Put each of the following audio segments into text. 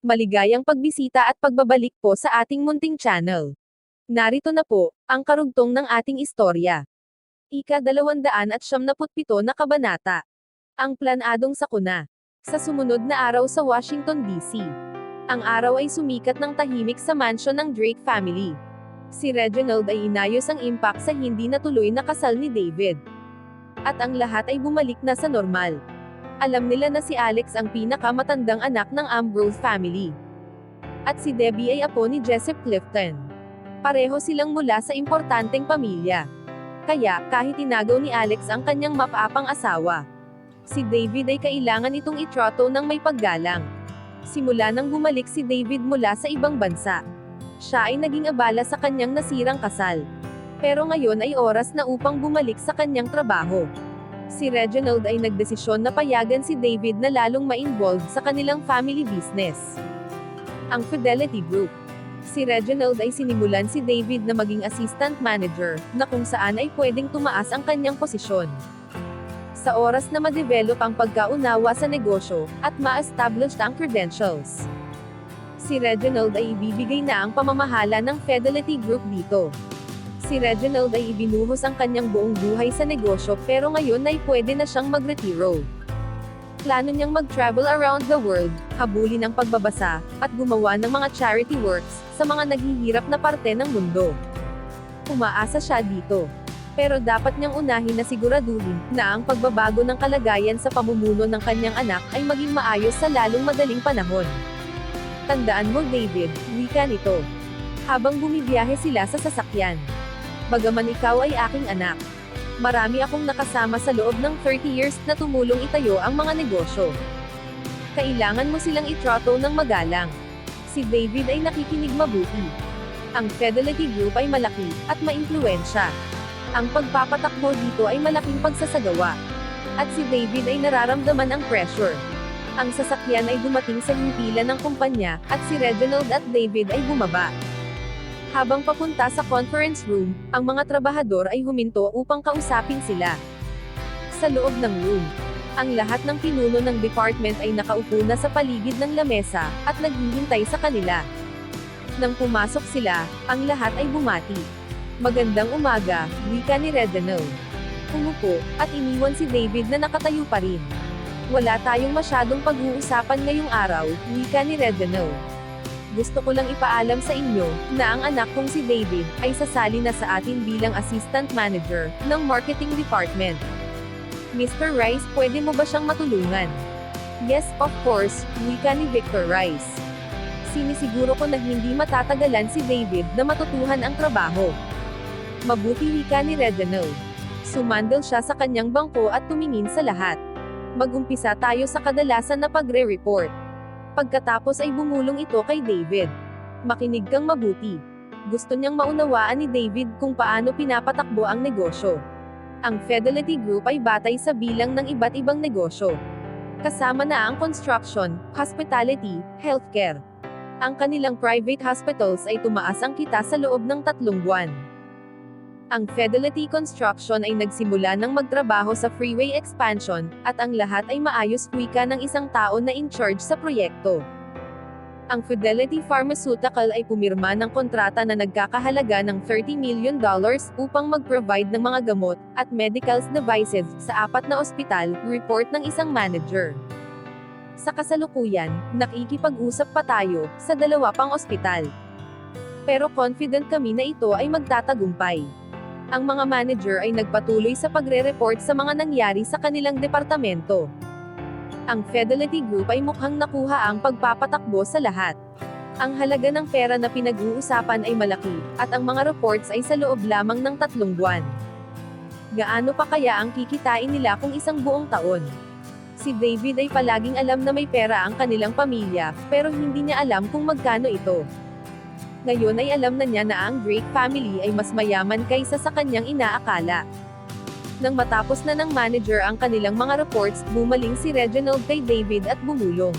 Maligayang pagbisita at pagbabalik po sa ating munting channel. Narito na po, ang karugtong ng ating istorya. Ika-277 na kabanata. Ang planadong sakuna. Sa sumunod na araw sa Washington, D.C. Ang araw ay sumikat ng tahimik sa mansyon ng Drake family. Si Reginald ay inayos ang impact sa hindi natuloy na kasal ni David. At ang lahat ay bumalik na sa normal. Alam nila na si Alex ang pinakamatandang anak ng Ambrose family. At si Debbie ay apo ni Joseph Clifton. Pareho silang mula sa importanteng pamilya. Kaya, kahit tinagaw ni Alex ang kanyang mapapang asawa, si David ay kailangan itong itrato ng may paggalang. Simula nang bumalik si David mula sa ibang bansa, siya ay naging abala sa kanyang nasirang kasal. Pero ngayon ay oras na upang bumalik sa kanyang trabaho. Si Reginald ay nagdesisyon na payagan si David na lalong ma-involved sa kanilang family business, ang Fidelity Group. Si Reginald ay sinimulan si David na maging assistant manager, na kung saan ay pwedeng tumaas ang kanyang posisyon. Sa oras na ma-develop ang pagkaunawa sa negosyo, at ma-establish ang credentials, si Reginald ay ibibigay na ang pamamahala ng Fidelity Group dito. Si Reginald ay ibinuhos ang kanyang buong buhay sa negosyo pero ngayon ay pwede na siyang magretiro. Plano niyang mag-travel around the world, habulin ang pagbabasa, at gumawa ng mga charity works sa mga naghihirap na parte ng mundo. Umaasa siya dito. Pero dapat niyang unahin na siguraduhin na ang pagbabago ng kalagayan sa pamumuno ng kanyang anak ay maging maayos sa lalong madaling panahon. Tandaan mo, David, wika nito. Habang bumibiyahe sila sa sasakyan. Bagaman ikaw ay aking anak, marami akong nakasama sa loob ng 30 years na tumulong itayo ang mga negosyo. Kailangan mo silang itrato ng magalang. Si David ay nakikinig mabuti. Ang Fidelity Group ay malaki, at maimpluwensya. Ang pagpapatakbo dito ay malaking pagsasagawa. At si David ay nararamdaman ang pressure. Ang sasakyan ay dumating sa himpilan ng kumpanya, at si Reginald at David ay bumaba. Habang papunta sa conference room, ang mga trabahador ay huminto upang kausapin sila. Sa loob ng room, ang lahat ng pinuno ng department ay nakaupo na sa paligid ng lamesa, at naghihintay sa kanila. Nang pumasok sila, ang lahat ay bumati. Magandang umaga, wika ni Reginald. Umupo, at iniwan si David na nakatayo pa rin. Wala tayong masyadong pag-uusapan ngayong araw, wika ni Reginald. Gusto ko lang ipaalam sa inyo, na ang anak kong si David, ay sasali na sa atin bilang assistant manager, ng marketing department. Mr. Rice, pwede mo ba siyang matulungan? Yes, of course, wika ni Victor Rice. Sinisiguro ko na hindi matatagalan si David na matutuhan ang trabaho. Mabuti, wika ni Reginald. Sumandal siya sa kanyang bangko at tumingin sa lahat. Mag-umpisa tayo sa kadalasan na pagre-report. Pagkatapos ay bumulong ito kay David. Makinig kang mabuti. Gusto niyang maunawaan ni David kung paano pinapatakbo ang negosyo. Ang Fidelity Group ay batay sa bilang ng iba't ibang negosyo. Kasama na ang construction, hospitality, healthcare. Ang kanilang private hospitals ay tumaas ang kita sa loob ng 3 buwan. Ang Fidelity Construction ay nagsimula ng magtrabaho sa freeway expansion, at ang lahat ay maayos, wika ng isang tao na in charge sa proyekto. Ang Fidelity Pharmaceutical ay pumirma ng kontrata na nagkakahalaga ng $30 million upang mag-provide ng mga gamot at medical devices sa 4 na ospital, report ng isang manager. Sa kasalukuyan, nakikipag-usap pa tayo sa 2 pang ospital. Pero confident kami na ito ay magtatagumpay. Ang mga manager ay nagpatuloy sa pagre-report sa mga nangyari sa kanilang departamento. Ang Fidelity Group ay mukhang nakuha ang pagpapatakbo sa lahat. Ang halaga ng pera na pinag-uusapan ay malaki, at ang mga reports ay sa loob lamang ng 3 buwan. Gaano pa kaya ang kikitain nila kung isang buong taon? Si David ay palaging alam na may pera ang kanilang pamilya, pero hindi niya alam kung magkano ito. Ngayon ay alam na niya na ang Drake family ay mas mayaman kaysa sa kanyang inaakala. Nang matapos na ng manager ang kanilang mga reports, bumaling si Reginald kay David at bumulong.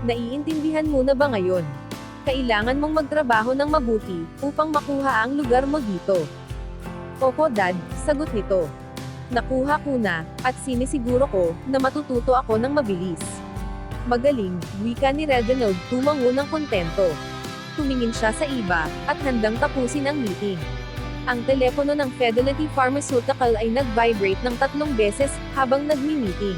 Naiintindihan mo na ba ngayon? Kailangan mong magtrabaho ng mabuti, upang makuha ang lugar mo dito. Opo, Dad, sagot nito. Nakuha ko na, at sinisiguro ko, na matututo ako ng mabilis. Magaling, wika ni Reginald, tumango ng kontento. Tumingin siya sa iba, at handang tapusin ang meeting. Ang telepono ng Fidelity Pharmaceutical ay nag-vibrate ng 3 beses, habang nagmi-meeting.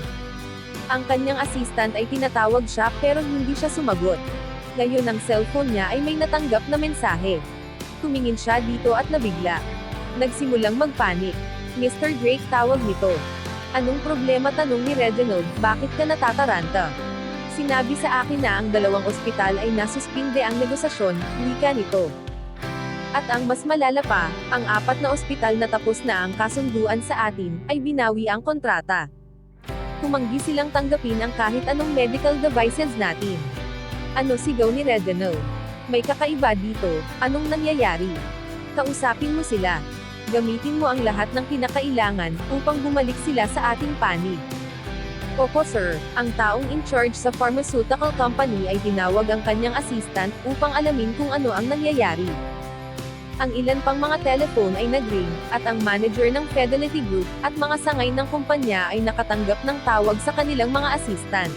Ang kanyang assistant ay tinatawag siya pero hindi siya sumagot. Ngayon ang cellphone niya ay may natanggap na mensahe. Tumingin siya dito at nabigla. Nagsimulang magpanik. Mr. Drake, tawag nito. Anong problema, tanong ni Reginald, bakit ka natataranta? Sinabi sa akin na ang 2 ospital ay nasuspinde ang negosasyon, wika nito. At ang mas malala pa, ang 4 na ospital na tapos na ang kasunduan sa atin, ay binawi ang kontrata. Tumanggi silang tanggapin ang kahit anong medical devices natin. Ano, sigaw ni Reginald. May kakaiba dito, anong nangyayari? Kausapin mo sila. Gamitin mo ang lahat ng kinakailangan, upang bumalik sila sa ating panig. Opo sir, ang taong in charge sa pharmaceutical company ay tinawag ang kanyang assistant, upang alamin kung ano ang nangyayari. Ang ilan pang mga telephone ay nag-ring, at ang manager ng Fidelity Group, at mga sangay ng kumpanya ay nakatanggap ng tawag sa kanilang mga assistant.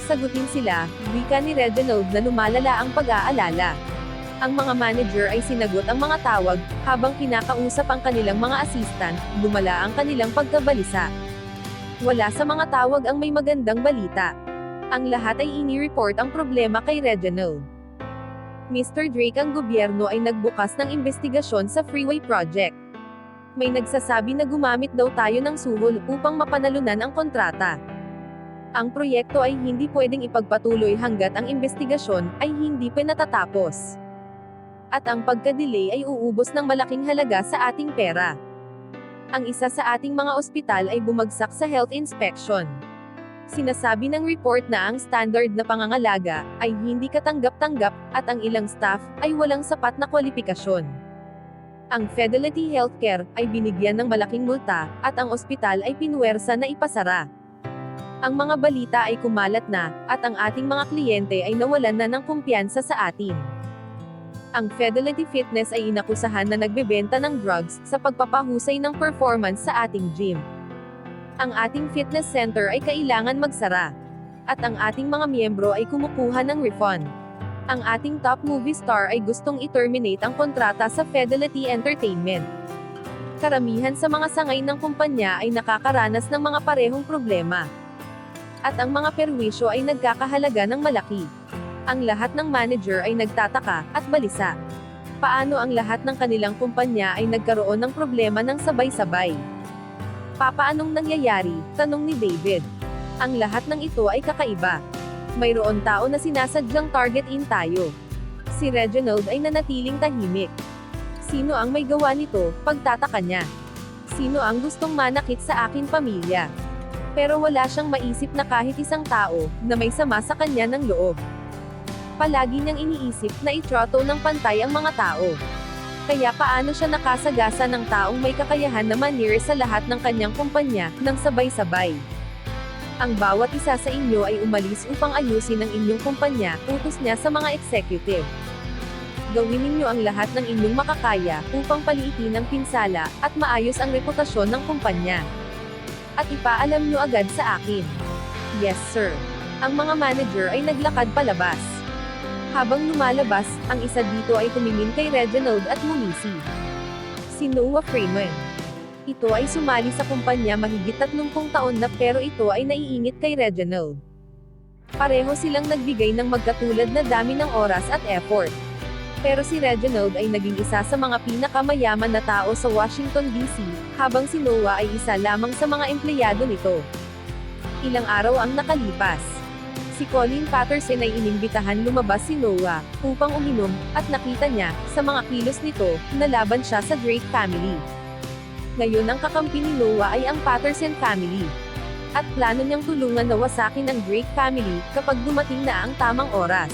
Sagutin sila, wika ni Reginald na lumalala ang pag-aalala. Ang mga manager ay sinagot ang mga tawag, habang kinakausap ang kanilang mga assistant, lumala ang kanilang pagkabalisa. Wala sa mga tawag ang may magandang balita. Ang lahat ay ini-report ang problema kay Reginald. Mr. Drake, ang gobyerno ay nagbukas ng investigasyon sa Freeway Project. May nagsasabi na gumamit daw tayo ng suhol upang mapanalunan ang kontrata. Ang proyekto ay hindi pwedeng ipagpatuloy hanggat ang investigasyon ay hindi pa natatapos. At ang pagka-delay ay uubos ng malaking halaga sa ating pera. Ang isa sa ating mga ospital ay bumagsak sa health inspection. Sinasabi ng report na ang standard na pangangalaga ay hindi katanggap-tanggap, at ang ilang staff ay walang sapat na kwalifikasyon. Ang Fidelity Healthcare ay binigyan ng malaking multa, at ang ospital ay pinuwersa na ipasara. Ang mga balita ay kumalat na, at ang ating mga kliyente ay nawalan na ng kumpiyansa sa atin. Ang Fidelity Fitness ay inakusahan na nagbebenta ng drugs sa pagpapahusay ng performance sa ating gym. Ang ating fitness center ay kailangan magsara. At ang ating mga miyembro ay kumukuha ng refund. Ang ating top movie star ay gustong i-terminate ang kontrata sa Fidelity Entertainment. Karamihan sa mga sangay ng kumpanya ay nakakaranas ng mga parehong problema. At ang mga perwisyo ay nagkakahalaga ng malaki. Ang lahat ng manager ay nagtataka, at balisa. Paano ang lahat ng kanilang kumpanya ay nagkaroon ng problema ng sabay-sabay? Papaanong nangyayari? Tanong ni David. Ang lahat ng ito ay kakaiba. Mayroon tao na sinasadyang target-in tayo. Si Reginald ay nanatiling tahimik. Sino ang may gawa nito? Pagtataka niya. Sino ang gustong manakit sa aking pamilya? Pero wala siyang maisip na kahit isang tao, na may sama sa kanya ng loob. Palagi niyang iniisip na itrato ng pantay ang mga tao. Kaya paano siya nakasagasa ng taong may kakayahan na manir sa lahat ng kanyang kumpanya, ng sabay-sabay? Ang bawat isa sa inyo ay umalis upang ayusin ang inyong kumpanya, utos niya sa mga executive. Gawin ninyo ang lahat ng inyong makakaya, upang paliitin ang pinsala, at maayos ang reputasyon ng kumpanya. At ipaalam nyo agad sa akin. Yes sir. Ang mga manager ay naglakad palabas. Habang lumalabas, ang isa dito ay tumingin kay Reginald at ngumisi. Si Noah Freeman. Ito ay sumali sa kumpanya mahigit 30 taon na, pero ito ay naiingit kay Reginald. Pareho silang nagbigay ng magkatulad na dami ng oras at effort. Pero si Reginald ay naging isa sa mga pinakamayaman na tao sa Washington DC, habang si Noah ay isa lamang sa mga empleyado nito. Ilang araw ang nakalipas. Si Colin Patterson ay inimbitahan lumabas si Noah, upang uminom, at nakita niya, sa mga kilos nito, na laban siya sa Drake family. Ngayon ang kakampi ni Noah ay ang Patterson family. At plano niyang tulungan na wasakin ang Drake family, kapag dumating na ang tamang oras.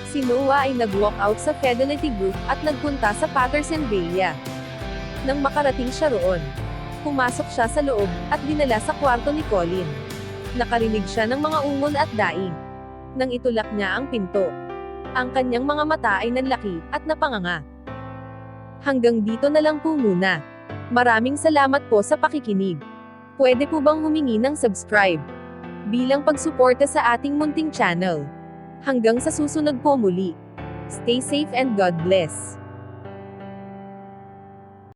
Si Noah ay nag-walk out sa Fidelity Group, at nagpunta sa Patterson Villa. Nang makarating siya roon, pumasok siya sa loob, at dinala sa kwarto ni Colin. Nakarinig siya ng mga ungol at daing. Nang itulak niya ang pinto, ang kanyang mga mata ay nanlaki, at napanganga. Hanggang dito na lang po muna. Maraming salamat po sa pakikinig. Pwede po bang humingi ng subscribe? bilang pagsuporta sa ating munting channel. Hanggang sa susunod po muli. Stay safe and God bless.